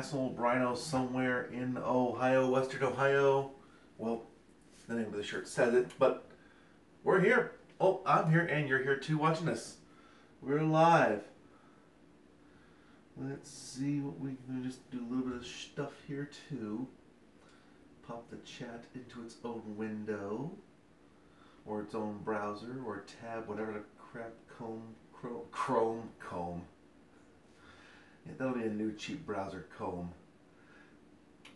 asshole Bryno somewhere in Ohio, Western Ohio. Well, the name of the shirt says it, but we're here. Oh, I'm here and you're here too watching us. We're live. Let's see what we can just do a little bit of stuff here too. Pop the chat into its own window or its own browser or tab, whatever the crap Chrome. Yeah, that'll be a new cheap browser, Chrome.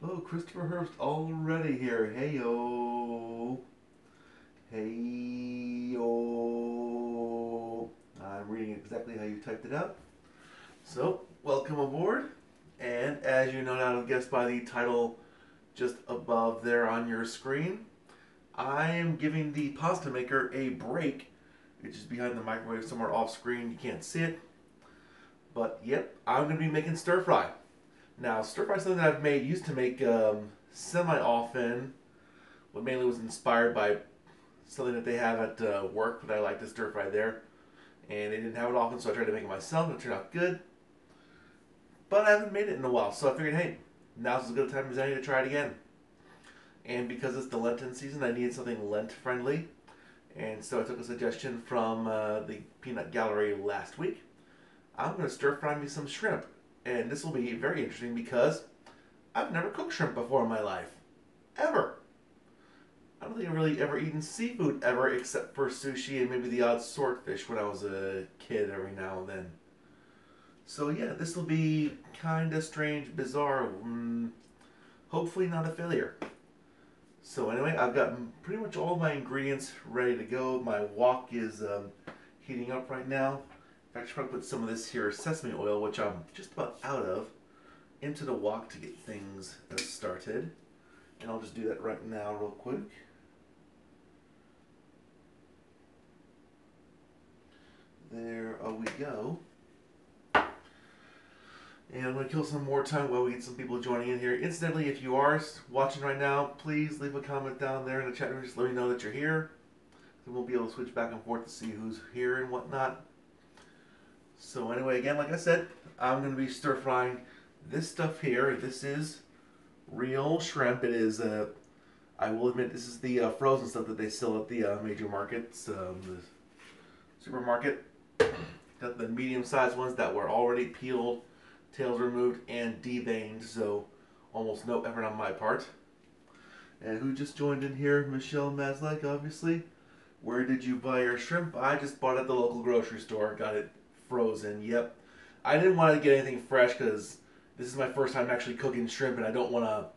Oh, Christopher Herbst already here. Hey-yo. Hey-yo. I'm reading exactly how you typed it out. So, welcome aboard. And as you no doubt have guessed by the title just above there on your screen, I am giving the pasta maker a break. It's just behind the microwave somewhere off screen. You can't see it. But yep, I'm going to be making stir fry. Now, stir fry is something that I've used to make semi-often. What mainly was inspired by something that they have at work that I like to stir fry there. And they didn't have it often, so I tried to make it myself, and it turned out good. But I haven't made it in a while, so I figured, hey, now's as good a time as any to try it again. And because it's the Lenten season, I needed something lent-friendly. And so I took a suggestion from the Peanut Gallery last week. I'm going to stir fry me some shrimp. And this will be very interesting because I've never cooked shrimp before in my life. Ever. I don't think I've really ever eaten seafood ever except for sushi and maybe the odd swordfish when I was a kid every now and then. So yeah, this will be kind of strange, bizarre, hopefully not a failure. So anyway, I've got pretty much all my ingredients ready to go. My wok is heating up right now. I should probably put some of this here sesame oil, which I'm just about out of, into the wok to get things started. And I'll just do that right now real quick. There we go. And I'm going to kill some more time while we get some people joining in here. Incidentally, if you are watching right now, please leave a comment down there in the chat room. Just let me know that you're here. Then we'll be able to switch back and forth to see who's here and whatnot. So anyway, again, like I said, I'm going to be stir frying this stuff here. This is real shrimp. It is, I will admit, this is the frozen stuff that they sell at the major markets, the supermarket. Got the medium-sized ones that were already peeled, tails removed, and deveined, so almost no effort on my part. And who just joined in here? Michelle Maslak, obviously. Where did you buy your shrimp? I just bought it at the local grocery store. Got it frozen. Yep. I didn't want to get anything fresh because this is my first time actually cooking shrimp, and I don't want to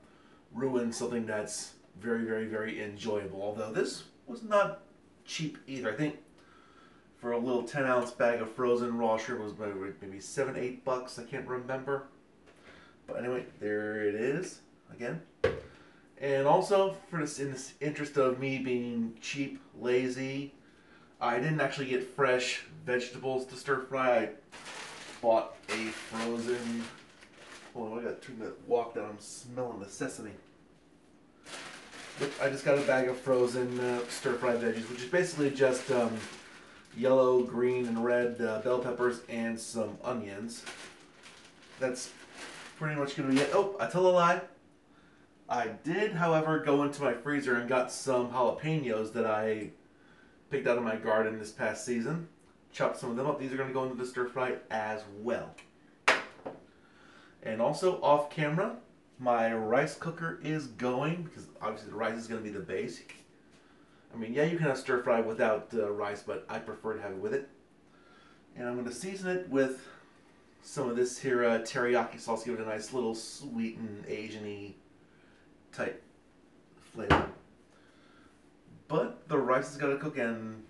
ruin something that's very, very, very enjoyable. Although this was not cheap either. I think for a little 10-ounce bag of frozen raw shrimp was maybe $7, $8. I can't remember. But anyway, there it is again. And also, in this interest of me being cheap, lazy, I didn't actually get fresh vegetables to stir fry. I bought a frozen. Hold on, I gotta turn that wok down. I'm smelling the sesame. Yep, I just got a bag of frozen stir fry veggies, which is basically just yellow, green, and red bell peppers and some onions. That's pretty much gonna be it. Oh, I tell a lie. I did, however, go into my freezer and got some jalapenos that I picked out of my garden this past season. Chopped some of them up. These are going to go into the stir fry as well. And also, off camera, my rice cooker is going, because obviously the rice is going to be the base. I mean, yeah, you can have stir fry without rice, but I prefer to have it with it. And I'm going to season it with some of this here teriyaki sauce, give it a nice little sweet and Asian-y type flavor. But the rice is going to cook, and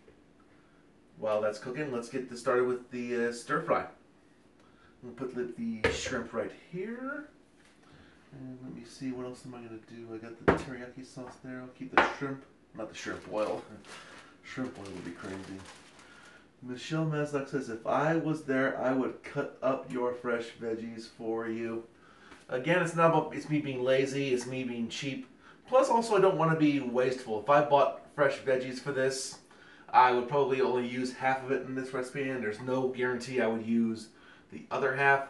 while that's cooking, let's get this started with the stir fry. I'm going to put the shrimp right here. And let me see, what else am I going to do? I got the teriyaki sauce there. I'll keep the shrimp, not the shrimp oil. Shrimp oil would be crazy. Michelle Maslak says, if I was there, I would cut up your fresh veggies for you. Again, it's not about, it's me being lazy, it's me being cheap. Plus, also, I don't want to be wasteful. If I bought fresh veggies for this, I would probably only use half of it in this recipe, and there's no guarantee I would use the other half.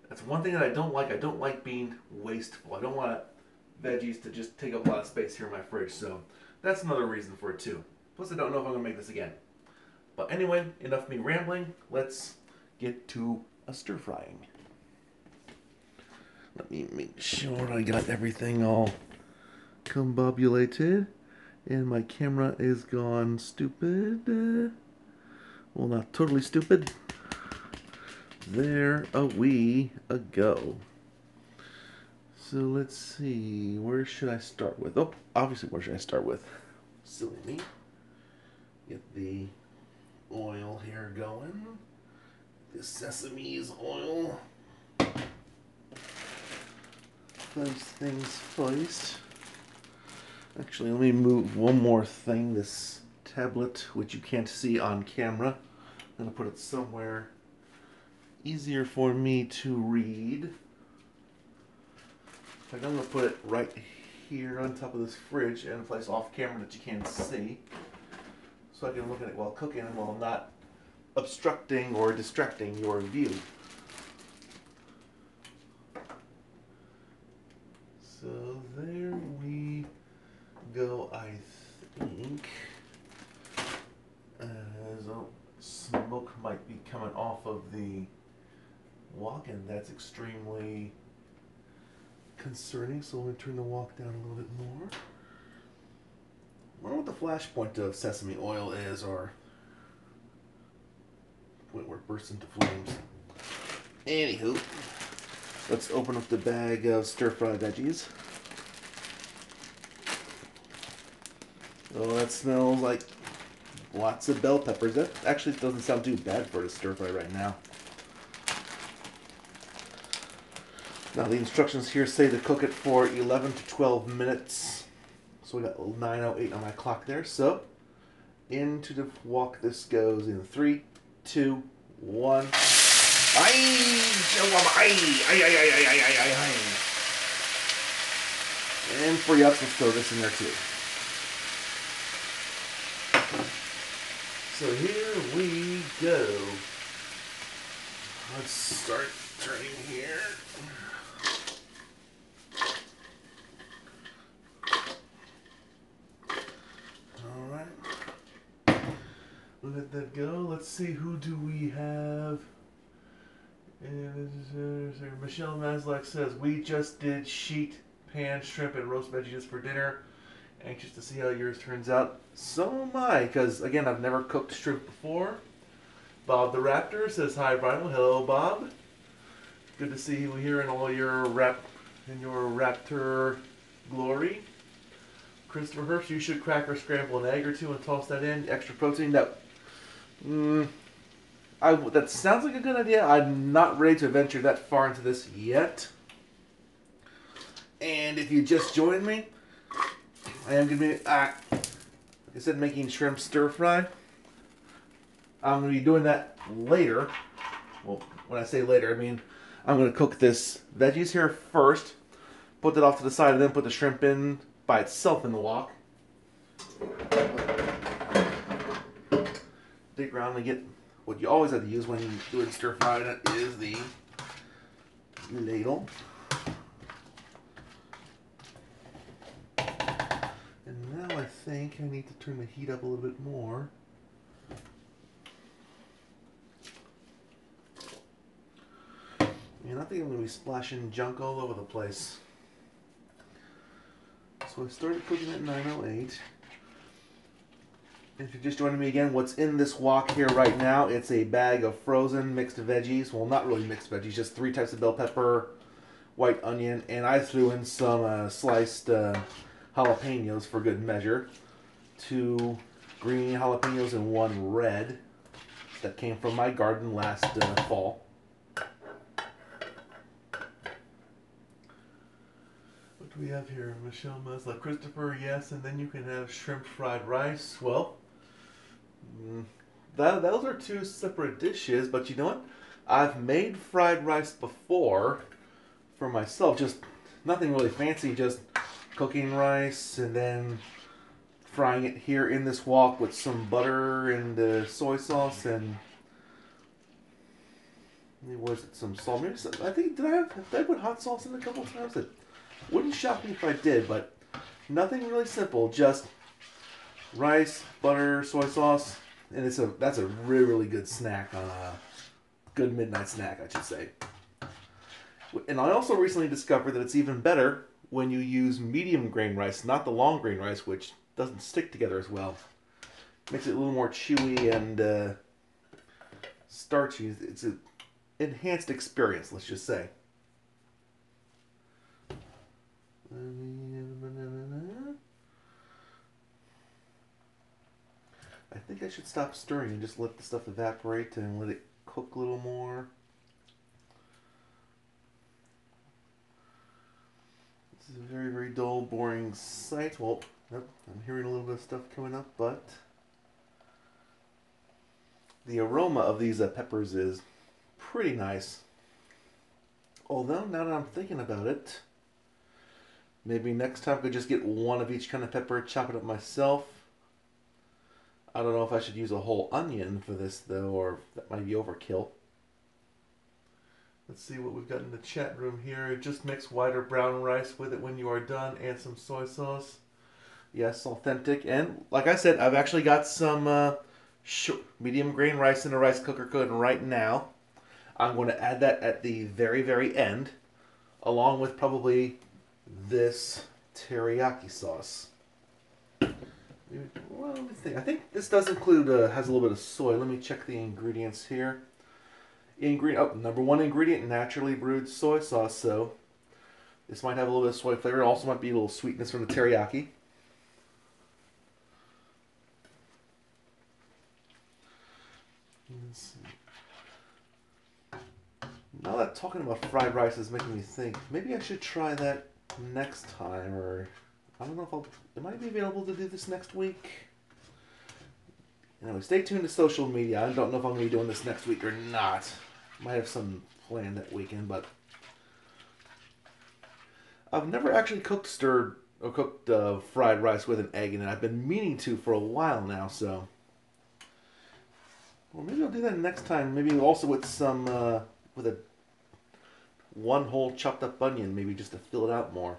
That's one thing that I don't like. I don't like being wasteful. I don't want veggies to just take up a lot of space here in my fridge. So that's another reason for it too. Plus, I don't know if I'm gonna make this again. But anyway, enough of me rambling. Let's get to a stir frying. Let me make sure I got everything all combobulated. And my camera is gone stupid. Well, not totally stupid. There we go. So let's see, where should I start with? Oh, obviously, where should I start with? Silly me. Get the oil here going. The sesame's oil. Those things first. Actually, let me move one more thing. This tablet, which you can't see on camera. I'm going to put it somewhere easier for me to read. In fact, I'm going to put it right here on top of this fridge in a place off camera that you can't see. So I can look at it while cooking and while not obstructing or distracting your view. So there we go, I think. As smoke might be coming off of the wok, and that's extremely concerning. So I'm going to turn the wok down a little bit more. I wonder what the flash point of sesame oil is, or point where it bursts into flames. Anywho, let's open up the bag of stir-fried veggies. Oh, that smells like lots of bell peppers. That actually doesn't sound too bad for a stir-fry right now. Now the instructions here say to cook it for 11 to 12 minutes. So we got 9:08 on my clock there. So into the wok this goes in 3, 2, 1. And for yucks, let's throw this in there too. So here we go. Let's start turning here. Alright. Let that go. Let's see, who do we have? And Michelle Maslak says, we just did sheet pan shrimp and roast veggies for dinner. Anxious to see how yours turns out. So am I, because again, I've never cooked shrimp before. Bob the Raptor says, hi Bryno. Hello, Bob. Good to see you here in all your Raptor glory. Christopher Herbst, you should crack or scramble an egg or two and toss that in. Extra protein. That sounds like a good idea. I'm not ready to venture that far into this yet. And if you just joined me, I am going to be, like I said, making shrimp stir fry. I'm going to be doing that later. Well, when I say later, I mean I'm going to cook this veggies here first, put that off to the side, and then put the shrimp in by itself in the wok. Dig around and get what you always have to use when you do it stir fry, that is the ladle. And now I think I need to turn the heat up a little bit more. And I think I'm going to be splashing junk all over the place. So I started cooking at 9:08. If you're just joining me again, what's in this wok here right now, it's a bag of frozen mixed veggies. Well, not really mixed veggies, just 3 types of bell pepper, white onion, and I threw in some sliced jalapenos for good measure. 2 green jalapenos and 1 red. That came from my garden last fall. What do we have here? Michelle Musla, Christopher, yes, and then you can have shrimp fried rice. Well, those are 2 separate dishes, but you know what? I've made fried rice before for myself, just nothing really fancy, just cooking rice and then frying it here in this wok with some butter and soy sauce, and Was it some salt? Maybe some, I think, did I put hot sauce in a couple times? It wouldn't shock me if I did, but nothing really simple. Just rice, butter, soy sauce, and that's a really, really good snack on a good midnight snack, I should say. And I also recently discovered that it's even better when you use medium grain rice, not the long grain rice, which doesn't stick together as well. Makes it a little more chewy and starchy. It's an enhanced experience, let's just say. I think I should stop stirring and just let the stuff evaporate and let it cook a little more. This is a very, very dull, boring sight. Well, yep, I'm hearing a little bit of stuff coming up, but the aroma of these peppers is pretty nice. Although, now that I'm thinking about it, maybe next time I could just get one of each kind of pepper, chop it up myself. I don't know if I should use a whole onion for this, though, or that might be overkill. Let's see what we've got in the chat room here. Just mix white or brown rice with it when you are done, and some soy sauce. Yes, authentic. And like I said, I've actually got some medium grain rice in a rice cooker cooking right now. I'm going to add that at the very, very end, along with probably this teriyaki sauce. Well, let me think. I think this does include, has a little bit of soy. Let me check the ingredients here. Number one ingredient, naturally brewed soy sauce. So this might have a little bit of soy flavor. It also might be a little sweetness from the teriyaki. Let's see. Now that talking about fried rice is making me think, maybe I should try that next time, or I don't know if it might be available to do this next week. Anyway, stay tuned to social media. I don't know if I'm going to be doing this next week or not. Might have some planned that weekend, but I've never actually cooked fried rice with an egg in it. I've been meaning to for a while now, so well, maybe I'll do that next time. Maybe also with some with a one whole chopped up onion, maybe just to fill it out more.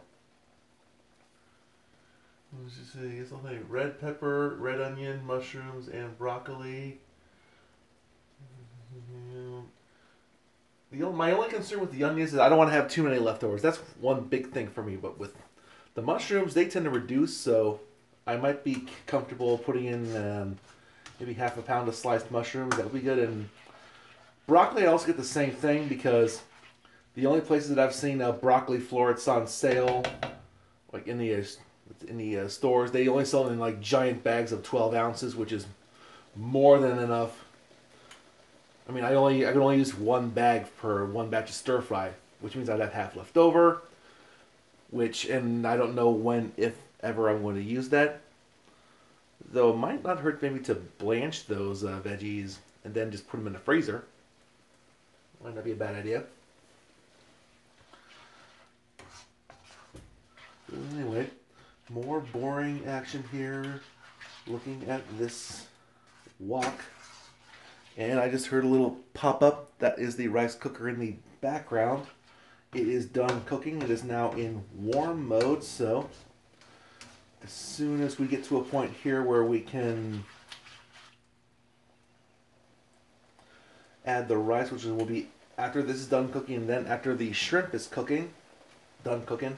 Let's just see, it's something red pepper, red onion, mushrooms, and broccoli. My only concern with the onions is I don't want to have too many leftovers. That's one big thing for me. But with the mushrooms, they tend to reduce, so I might be comfortable putting in maybe half a pound of sliced mushrooms. That would be good. And broccoli, I also get the same thing because the only places that I've seen broccoli florets on sale, like in the stores, they only sell them in like giant bags of 12 ounces, which is more than enough. I mean, I can only use one bag per one batch of stir fry, which means I'd have half left over. And I don't know when, if ever, I'm going to use that. Though it might not hurt maybe to blanch those veggies and then just put them in the freezer. Might not be a bad idea. Anyway, more boring action here. Looking at this wok. And I just heard a little pop-up. That is the rice cooker in the background. It is done cooking. It is now in warm mode. So as soon as we get to a point here where we can add the rice, which will be after this is done cooking, and then after the shrimp is done cooking,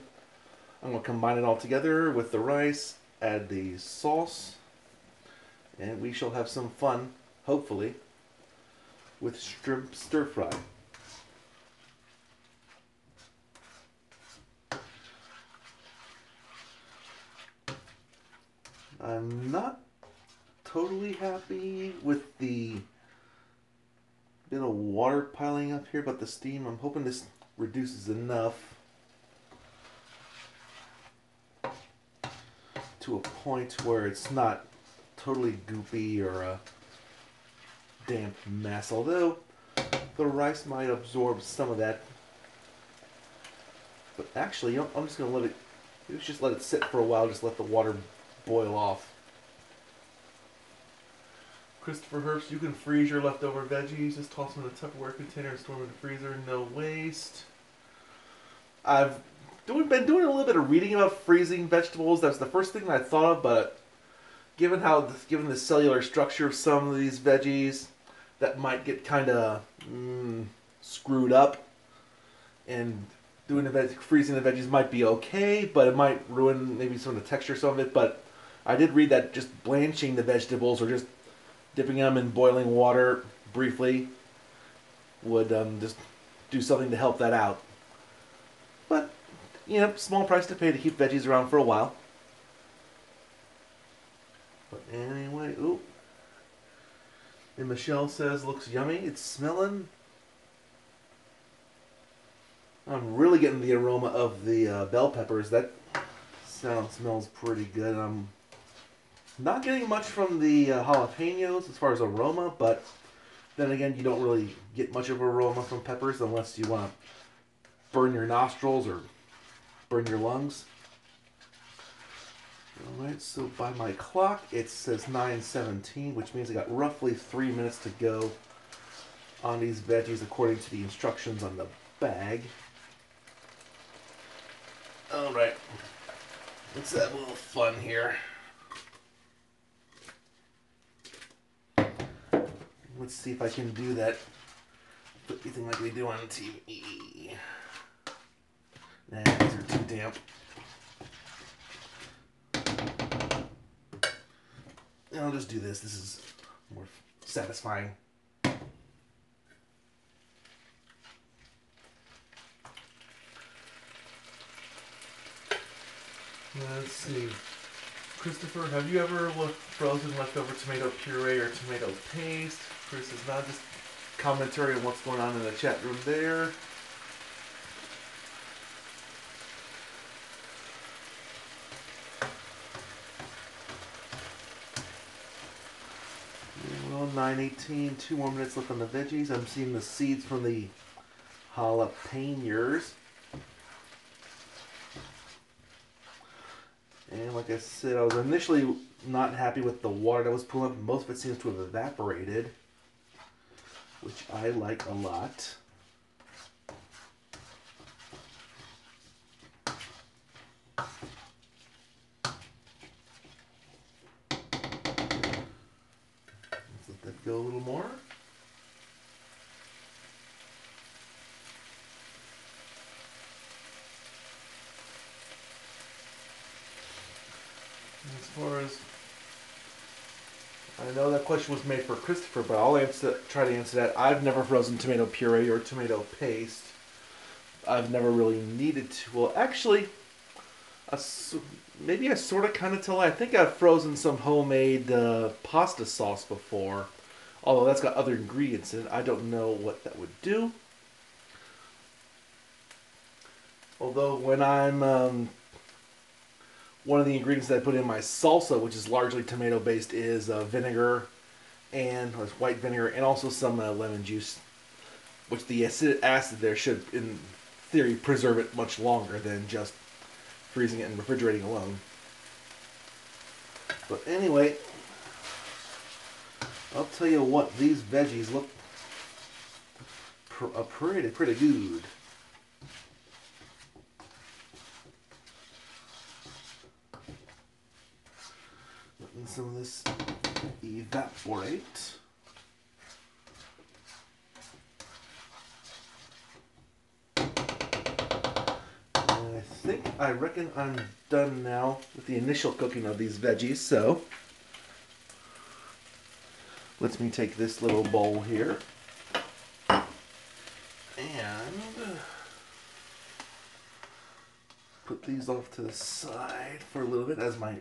I'm going to combine it all together with the rice, add the sauce, and we shall have some fun, hopefully, with shrimp stir fry. I'm not totally happy with the bit of water piling up here, but the steam, I'm hoping this reduces enough to a point where it's not totally goopy or a damp mess, although the rice might absorb some of that. But actually, you know, I'm just going to just let it sit for a while, just let the water boil off. Christopher Herbst, you can freeze your leftover veggies. Just toss them in a Tupperware container and store them in the freezer. No waste. I've been doing a little bit of reading about freezing vegetables. That's the first thing I thought of, but given the cellular structure of some of these veggies, that might get kind of screwed up. And freezing the veggies might be okay, but it might ruin maybe some of the texture of some of it. But I did read that just blanching the vegetables or just dipping them in boiling water briefly would just do something to help that out. But, you know, small price to pay to keep veggies around for a while. But anyway, ooh. And Michelle says, looks yummy. It's smelling. I'm really getting the aroma of the bell peppers. That smells pretty good. I'm not getting much from the jalapenos as far as aroma, but then again, you don't really get much of aroma from peppers unless you want to burn your nostrils or burn your lungs. Alright, so by my clock, it says 9:17, which means I got roughly 3 minutes to go on these veggies according to the instructions on the bag. Alright, let's have a little fun here. Let's see if I can do that flippy thing like they do on TV. Nah, these are too damp. And I'll just do this. This is more satisfying. Let's see. Christopher, have you ever frozen leftover tomato puree or tomato paste? Chris is not just commentary on what's going on in the chat room there. Well, 9:18, 2 more minutes left on the veggies. I'm seeing the seeds from the jalapenos. And like I said, I was initially not happy with the water that was pulling up. Most of it seems to have evaporated, which I like a lot. Let's let that go a little more. As far as I know, that question was made for Christopher, but I'll try to answer that. I've never frozen tomato puree or tomato paste. I've never really needed to. Well, actually, maybe I sort of kind of tell. I think I've frozen some homemade pasta sauce before, although that's got other ingredients in it. I don't know what that would do. Although when I'm one of the ingredients that I put in my salsa, which is largely tomato based, is vinegar and white vinegar, and also some lemon juice, which the acid there should, in theory, preserve it much longer than just freezing it and refrigerating alone. But anyway, I'll tell you what, these veggies look pretty good. Letting some of this evaporate. I reckon I'm done now with the initial cooking of these veggies, so let me take this little bowl here and put these off to the side for a little bit as my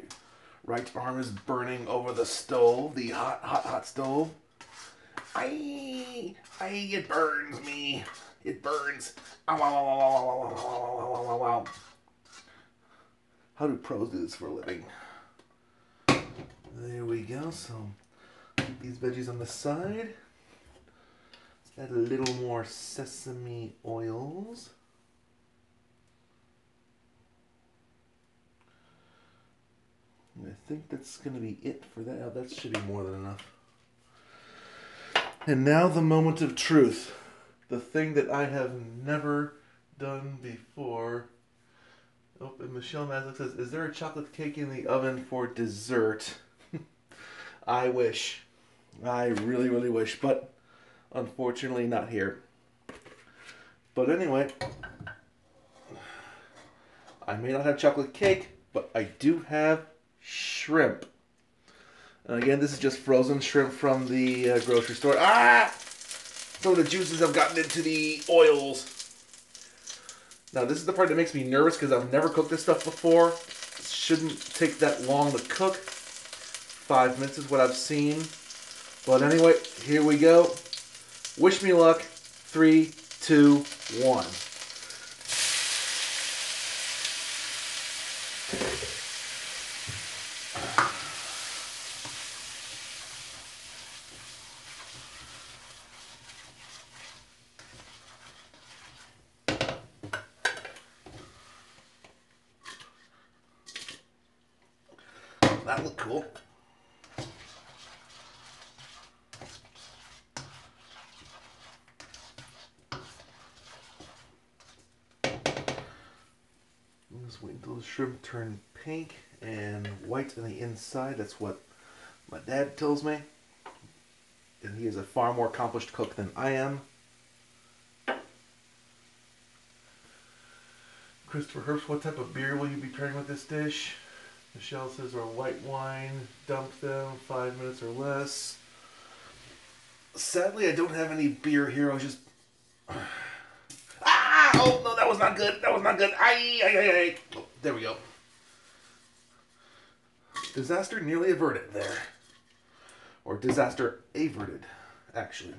right arm is burning over the stove, the hot stove. It burns me. It burns. Ow, ow, ow, ow, ow, ow, ow, ow, ow. How do pros do this for a living? There we go. So keep these veggies on the side. Let's add a little more sesame oils. And I think that's going to be it for that. Oh, that should be more than enough. And now the moment of truth. The thing that I have never done before. Oh, and Michelle Mazlick says, is there a chocolate cake in the oven for dessert? I wish. I really, really wish. But unfortunately not here. But anyway, I may not have chocolate cake, but I do have shrimp. And again, this is just frozen shrimp from the grocery store. Ah! Some of the juices have gotten into the oils. Now, this is the part that makes me nervous because I've never cooked this stuff before. It shouldn't take that long to cook. 5 minutes is what I've seen. But anyway, here we go. Wish me luck. 3, 2, 1. That looked cool. Just wait until the shrimp turn pink and white on the inside. That's what my dad tells me. And he is a far more accomplished cook than I am. Christopher Herbst, what type of beer will you be pairing with this dish? Michelle says, or white wine, dump them 5 minutes or less. Sadly, I don't have any beer here. I was just... Ah! Oh, no, that was not good. That was not good. Ay. Oh, there we go. Disaster nearly averted there. Or disaster averted, actually.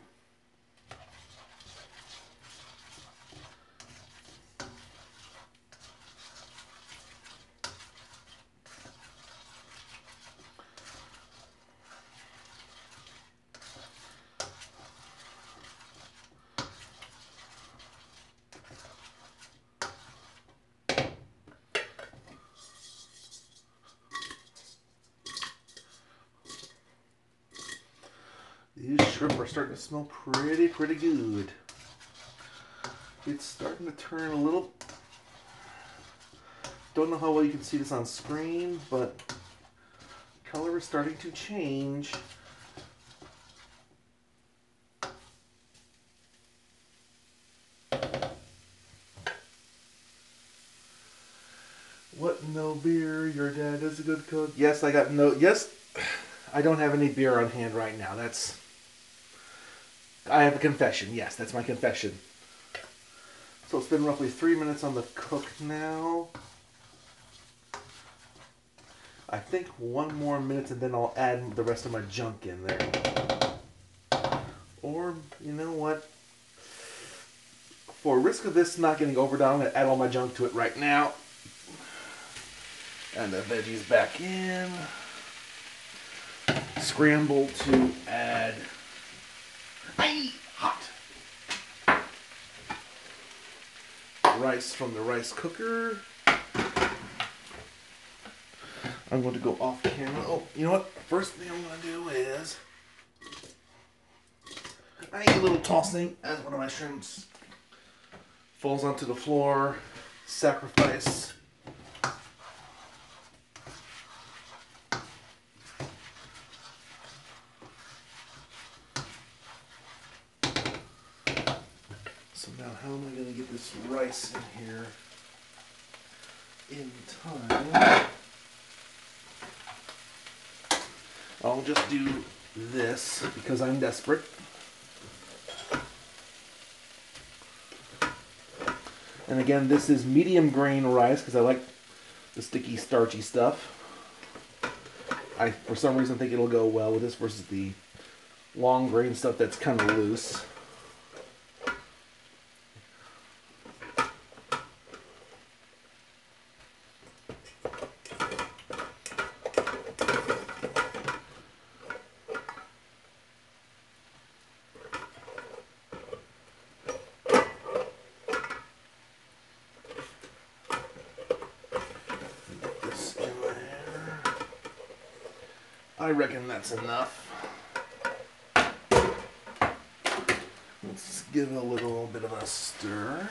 These shrimp are starting to smell pretty good. It's starting to turn a little... Don't know how well you can see this on screen, but color is starting to change. What, no beer? Your dad is a good cook? Yes, I got no... Yes, I don't have any beer on hand right now. That's... I have a confession. Yes, that's my confession. So it's been roughly 3 minutes on the cook now. I think 1 more minute and then I'll add the rest of my junk in there. Or, you know what? For risk of this not getting overdone, I'm going to add all my junk to it right now. And the veggies back in. Scramble to add... Hot. Rice from the rice cooker. I'm going to go off camera. Oh, you know what? First thing I'm going to do is a little tossing as one of my shrimps falls onto the floor. Sacrifice. So now how am I going to get this rice in here in time? I'll just do this because I'm desperate. And again, this is medium grain rice because I like the sticky, starchy stuff. I, for some reason, think it'll go well with this versus the long grain stuff that's kind of loose. I reckon that's enough. Let's give it a little bit of a stir.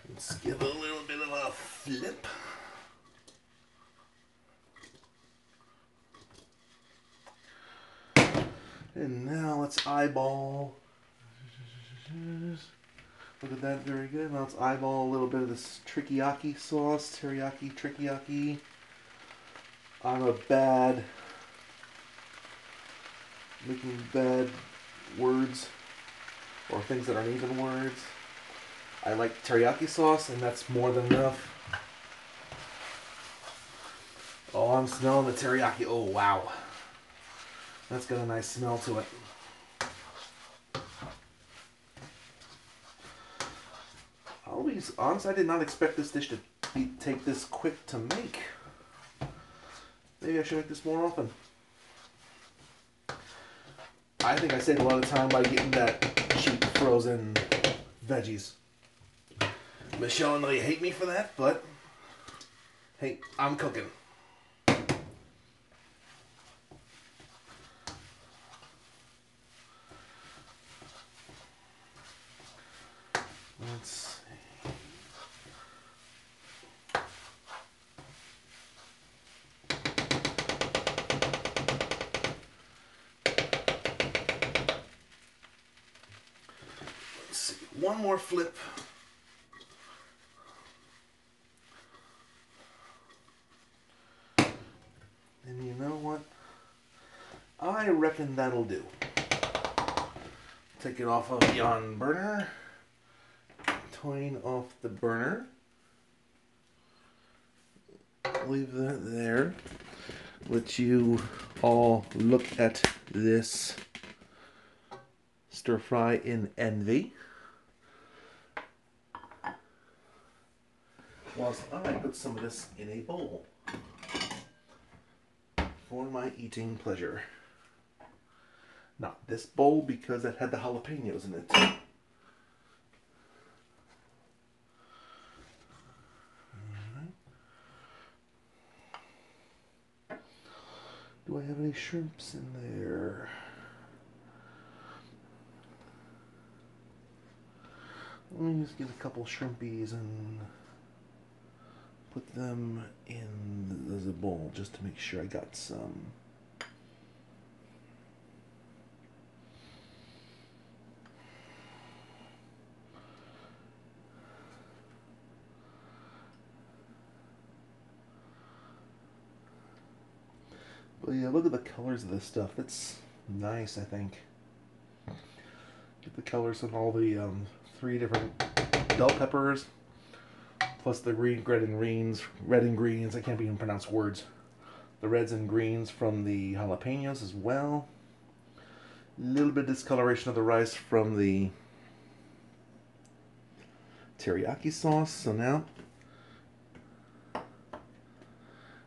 Let's give it a little bit of a flip. And now let's eyeball. Look at that, very good. Now let's eyeball a little bit of this teriyaki sauce. Teriyaki. I'm a bad, making bad words, or things that aren't even words. I like teriyaki sauce, and that's more than enough. Oh, I'm smelling the teriyaki. Oh, wow. That's got a nice smell to it. I'll be honest, I did not expect this dish to take this quick to make. Maybe I should make this more often. I think I saved a lot of time by getting that cheap frozen veggies. Michelle and they hate me for that, but hey, I'm cooking. Let's see. Let's see. One more flip. And you know what? I reckon that'll do. Take it off of the on burner. Toying off the burner. Leave that there. Let you all look at this stir fry in envy. Whilst I put some of this in a bowl for my eating pleasure. Not this bowl because it had the jalapenos in it. Do I have any shrimps in there? Let me just get a couple shrimpies and put them in the bowl just to make sure I got some. But yeah, look at the colors of this stuff. It's nice, I think. Get the colors on all the 3 different bell peppers, plus the red and greens. I can't even pronounce words. The reds and greens from the jalapenos as well. A little bit of discoloration of the rice from the teriyaki sauce. So now,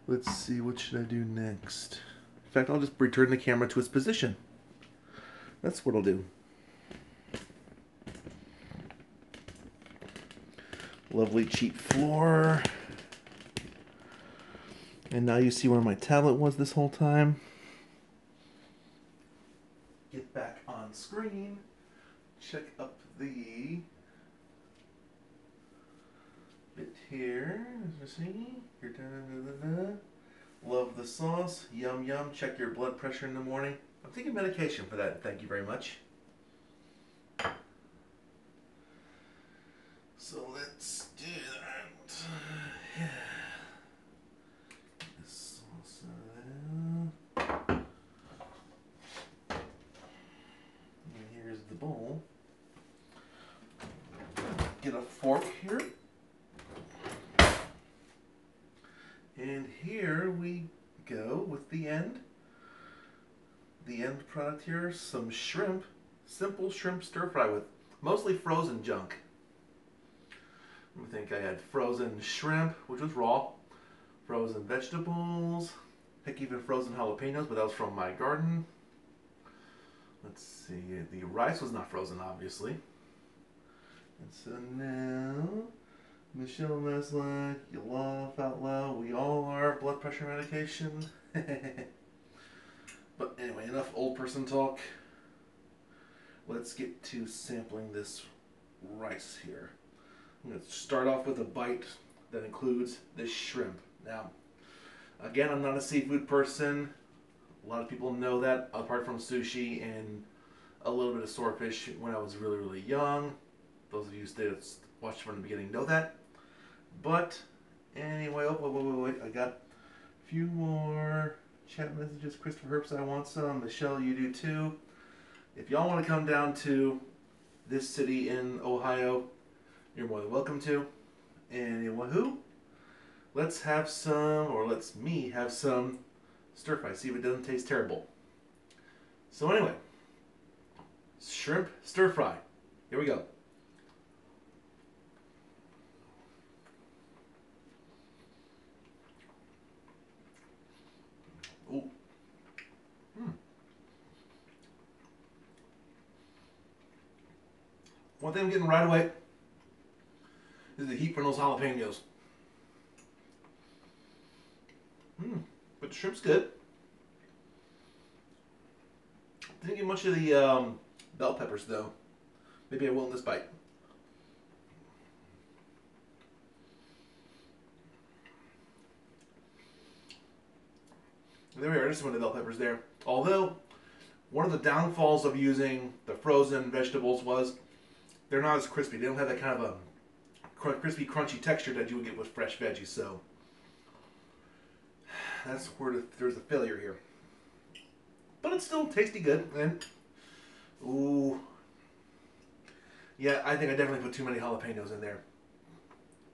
let's see, what should I do next? In fact, I'll just return the camera to its position. That's what I'll do. Lovely cheap floor. And now you see where my tablet was this whole time. Get back on screen. Check up the bit here. As you see, here, love the sauce. Yum yum. Check your blood pressure in the morning. I'm taking medication for that. Thank you very much. So let's do that. Yeah. This sauce there. And here's the bowl. Get a fork here. And here we go with the end. The end product here, some shrimp. Simple shrimp stir fry with mostly frozen junk. I think I had frozen shrimp, which was raw, frozen vegetables, heck, even frozen jalapenos, but that was from my garden. Let's see, the rice was not frozen, obviously. And so now, Michelle Meslak, you laugh out loud. We all are. Blood pressure medication. But anyway, enough old person talk. Let's get to sampling this rice here. I'm going to start off with a bite that includes this shrimp. Now, again, I'm not a seafood person. A lot of people know that, apart from sushi and a little bit of swordfish when I was really, really young. Those of you who stayed watched from the beginning know that. But anyway, wait. I got a few more chat messages. Christopher Herbst, I want some. Michelle, you do too. If y'all want to come down to this city in Ohio, you're more than welcome to. And woohoo! Let's have some, or let's me have some stir fry. See if it doesn't taste terrible. So anyway, shrimp stir fry. Here we go. Ooh. One thing I'm getting right away is the heat from those jalapenos. But the shrimp's good. Didn't get much of the bell peppers though. Maybe I will in this bite. There we are, just one of the bell peppers there. Although, one of the downfalls of using the frozen vegetables was they're not as crispy. They don't have that kind of a crispy, crunchy texture that you would get with fresh veggies. So that's where there's a failure here. But it's still tasty good. And ooh, yeah, I think I definitely put too many jalapenos in there.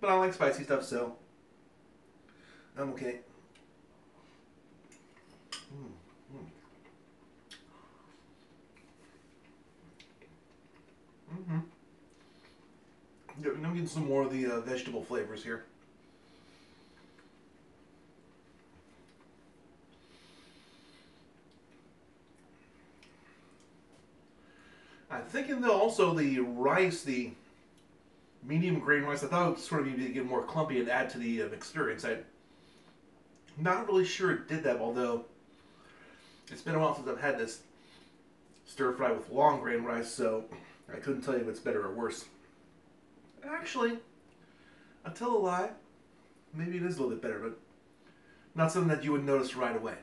But I like spicy stuff, so I'm okay. I'm getting some more of the vegetable flavors here. I'm thinking though also the rice, the medium grain rice, I thought it would sort of get more clumpy and add to the experience. I'm not really sure it did that, although it's been a while since I've had this stir fry with long grain rice, so I couldn't tell you if it's better or worse. Actually, I'll tell a lie. Maybe it is a little bit better, but not something that you would notice right away.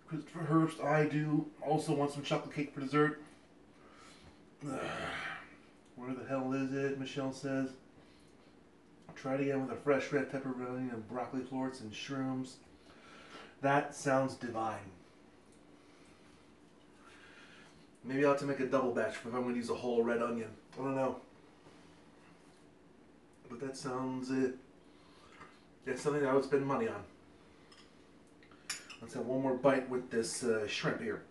Christopher Herbst, I do also want some chocolate cake for dessert. Where the hell is it? Michelle says. Try it again with a fresh red pepperoni and broccoli florets and shrooms. That sounds divine. Maybe I'll have to make a double batch if I'm going to use a whole red onion. I don't know. But that sounds it. That's something I would spend money on. Let's have one more bite with this shrimp here.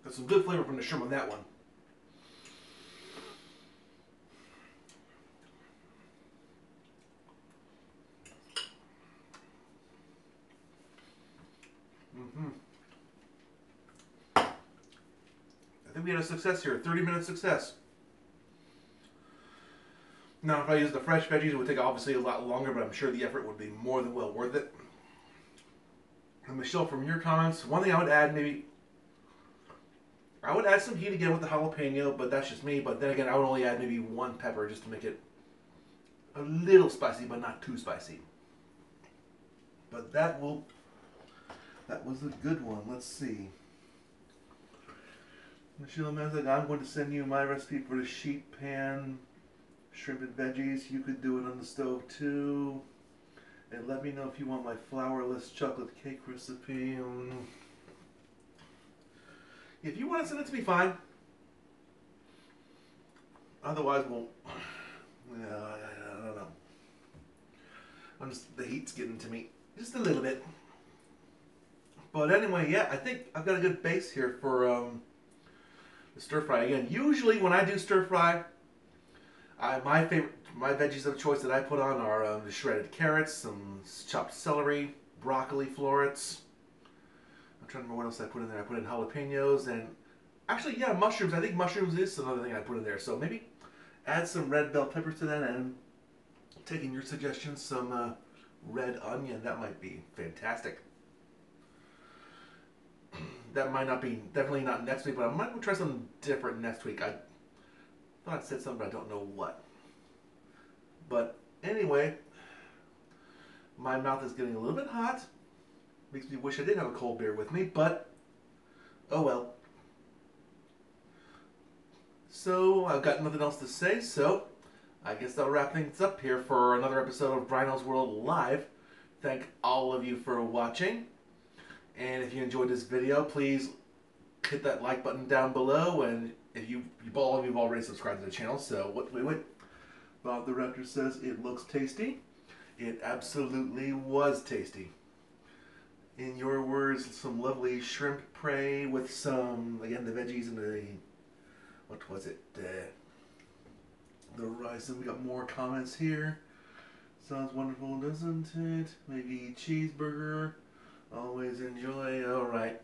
There's some good flavor from the shrimp on that one. I think we had a success here, a 30-minute success. Now, if I used the fresh veggies, it would take obviously a lot longer, but I'm sure the effort would be more than well worth it. And Michelle, from your comments, one thing I would add, maybe, I would add some heat again with the jalapeno, but that's just me. But then again, I would only add maybe one pepper just to make it a little spicy, but not too spicy. But that was a good one. Let's see. Michelle Mezek, I'm going to send you my recipe for the sheet pan shrimp and veggies. You could do it on the stove too. And let me know if you want my flourless chocolate cake recipe. If you want to send it to me, fine. Otherwise, we'll... I don't know. The heat's getting to me just a little bit. But anyway, yeah, I think I've got a good base here for the stir fry. Again, usually when I do stir fry, my veggies of choice that I put on are the shredded carrots, some chopped celery, broccoli florets. I'm trying to remember what else I put in there. I put in jalapenos and actually, yeah, mushrooms. I think mushrooms is another thing I put in there. So maybe add some red bell peppers to that, and taking your suggestions, some red onion. That might be fantastic. That might not be, definitely not next week, but I might try something different next week. I thought I said something, but I don't know what. But anyway, my mouth is getting a little bit hot. Makes me wish I did have a cold beer with me, but oh well. So I've got nothing else to say, so I guess that'll wrap things up here for another episode of Bryno's World Live. Thank all of you for watching. And if you enjoyed this video, please hit that like button down below. And if all of you have already subscribed to the channel, so wait. Bob the Raptor says it looks tasty. It absolutely was tasty. In your words, some lovely shrimp prey with some, again, the veggies and the, what was it? The rice. And we got more comments here. Sounds wonderful, doesn't it? Maybe cheeseburger. Always enjoy. Alright.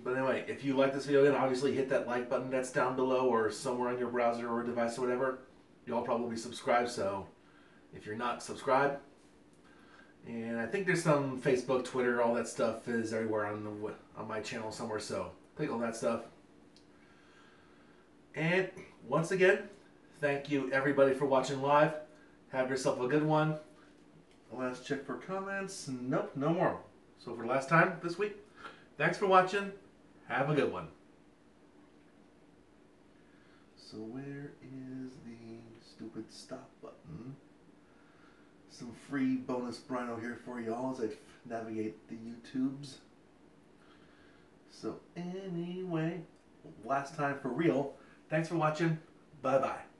But anyway, if you like this video, then obviously hit that like button that's down below or somewhere on your browser or device or whatever. You'll probably subscribe, so if you're not, subscribe. And I think there's some Facebook, Twitter, all that stuff is everywhere on my channel somewhere, so click on that stuff. And once again, thank you everybody for watching live. Have yourself a good one. Last check for comments. Nope, no more. So for the last time this week, thanks for watching. Have a good one. So where is the stupid stop button? Some free bonus Bryno here for y'all as I navigate the YouTubes. So anyway, last time for real. Thanks for watching. Bye-bye.